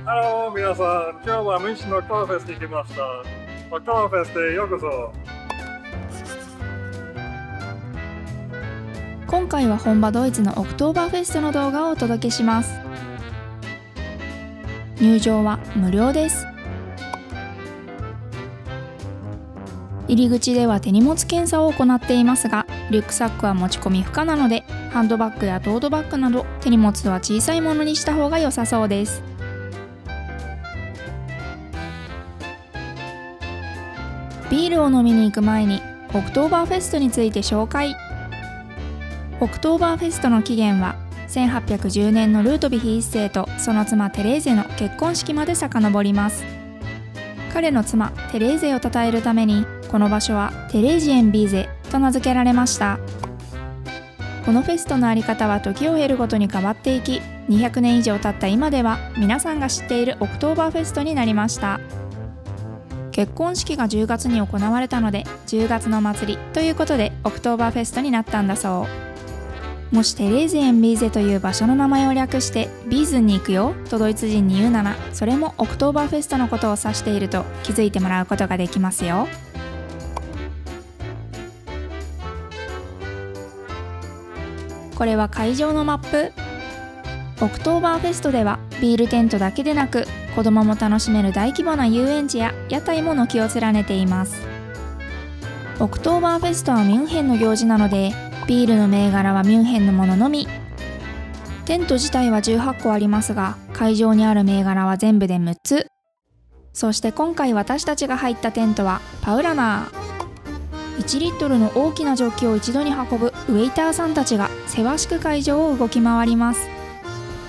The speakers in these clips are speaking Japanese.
皆さん、今日はミュンシンのオクトーバーフェストに来ました。オクトーバーフェストへようこそ。今回は本場ドイツのオクトーバーフェストの動画をお届けします。入場は無料です。入り口では手荷物検査を行っていますが、リュックサックは持ち込み不可なので、ハンドバッグやトートバッグなど手荷物は小さいものにした方が良さそうです。ビールを飲みに行く前にオクトーバーフェストについて紹介。オクトーバーフェストの起源は1810年のルートヴィヒ一世とその妻テレーゼの結婚式まで遡ります。彼の妻テレーゼを称えるためにこの場所はテレージエンビーゼと名付けられました。このフェストのあり方は時を経るごとに変わっていき、200年以上経った今では皆さんが知っているオクトーバーフェストになりました。結婚式が10月に行われたので10月の祭りということでオクトーバーフェストになったんだそう。もしテレーゼエンビーゼという場所の名前を略してビーズンに行くよとドイツ人に言うなら、それもオクトーバーフェストのことを指していると気づいてもらうことができますよ。これは会場のマップ。オクトーバーフェストではビールテントだけでなく子供も楽しめる大規模な遊園地や屋台も軒を連ねています。オクトーバーフェストはミュンヘンの行事なのでビールの銘柄はミュンヘンのもののみ。テント自体は18個ありますが会場にある銘柄は全部で6つ。そして今回私たちが入ったテントはパウラナー。1リットルの大きなジョッキを一度に運ぶウェイターさんたちがせわしく会場を動き回ります。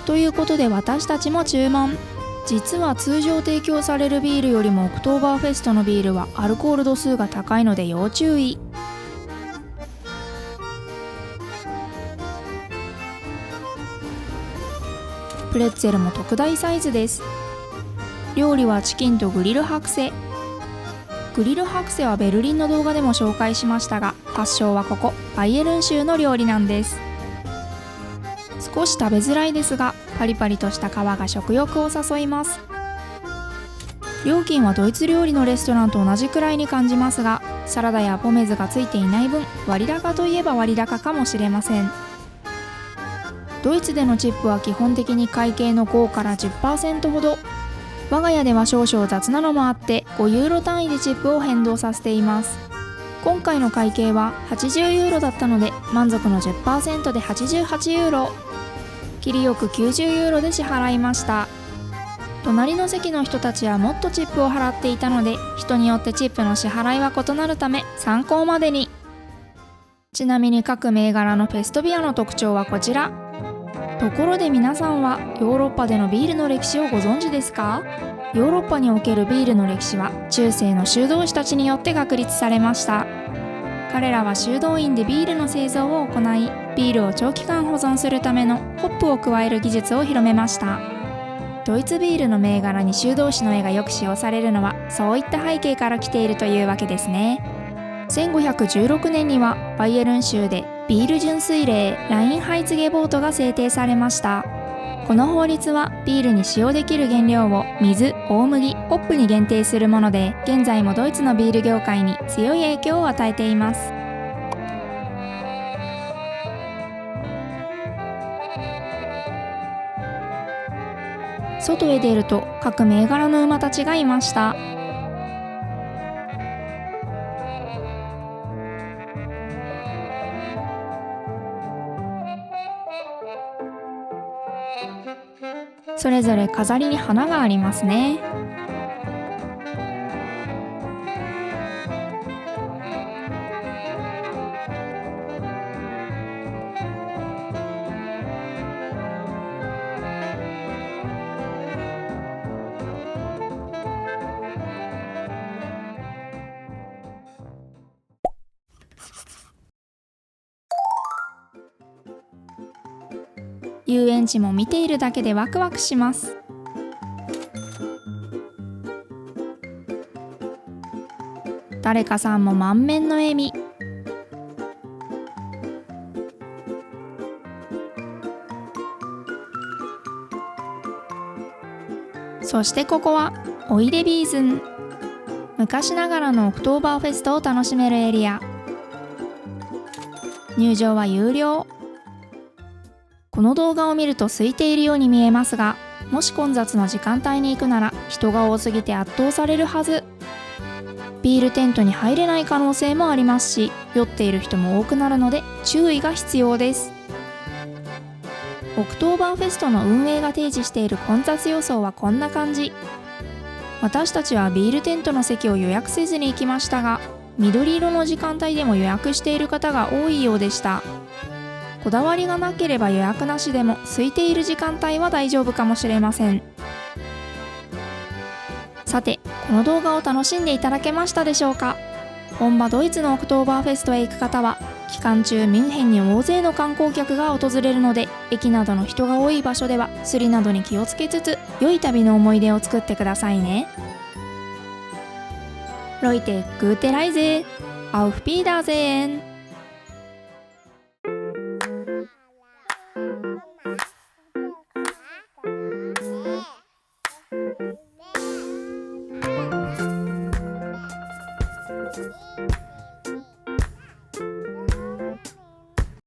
ということで私たちも注文。実は通常提供されるビールよりもオクトーバーフェストのビールはアルコール度数が高いので要注意。プレッツェルも特大サイズです。料理はチキンとグリルハクセ。グリルハクセはベルリンの動画でも紹介しましたが、発祥はここバイエルン州の料理なんです。少し食べづらいですがパリパリとした皮が食欲を誘います。料金はドイツ料理のレストランと同じくらいに感じますが、サラダやポメズがついていない分割高といえば割高かもしれません。ドイツでのチップは基本的に会計の5から 10% ほど。我が家では少々雑なのもあって5ユーロ単位でチップを変動させています。今回の会計は80ユーロだったので満足の 10% で88ユーロ。切りよく90ユーロで支払いました。隣の席の人たちはもっとチップを払っていたので、人によってチップの支払いは異なるため参考までに。ちなみに各銘柄のペストビアの特徴はこちら。ところで皆さんはヨーロッパでのビールの歴史をご存知ですか？ヨーロッパにおけるビールの歴史は中世の修道士たちによって確立されました。彼らは修道院でビールの製造を行い、ビールを長期間保存するためのホップを加える技術を広めました。ドイツビールの銘柄に修道士の絵がよく使用されるのはそういった背景から来ているというわけですね。1516年にはバイエルン州でビール純粋令ラインハイツゲボートが制定されました。この法律はビールに使用できる原料を水、大麦、ホップに限定するもので、現在もドイツのビール業界に強い影響を与えています。外へ出ると各銘柄の馬たちがいました。それぞれ飾りに花がありますね。遊園地も見ているだけでワクワクします。誰かさんも満面の笑み。そしてここはオイデビーズン。昔ながらのオクトーバーフェストを楽しめるエリア。入場は有料。この動画を見ると空いているように見えますが、もし混雑の時間帯に行くなら人が多すぎて圧倒されるはず。ビールテントに入れない可能性もありますし、酔っている人も多くなるので注意が必要です。オクトーバーフェストの運営が提示している混雑予想はこんな感じ。私たちはビールテントの席を予約せずに行きましたが、緑色の時間帯でも予約している方が多いようでした。こだわりがなければ予約なしでも空いている時間帯は大丈夫かもしれません。さて、この動画を楽しんでいただけましたでしょうか。本場ドイツのオクトーバーフェストへ行く方は、期間中ミュンヘンに大勢の観光客が訪れるので、駅などの人が多い場所ではスリなどに気をつけつつ、良い旅の思い出を作ってくださいね。Leute, gute Reise! Auf Wiedersehen! Yeah.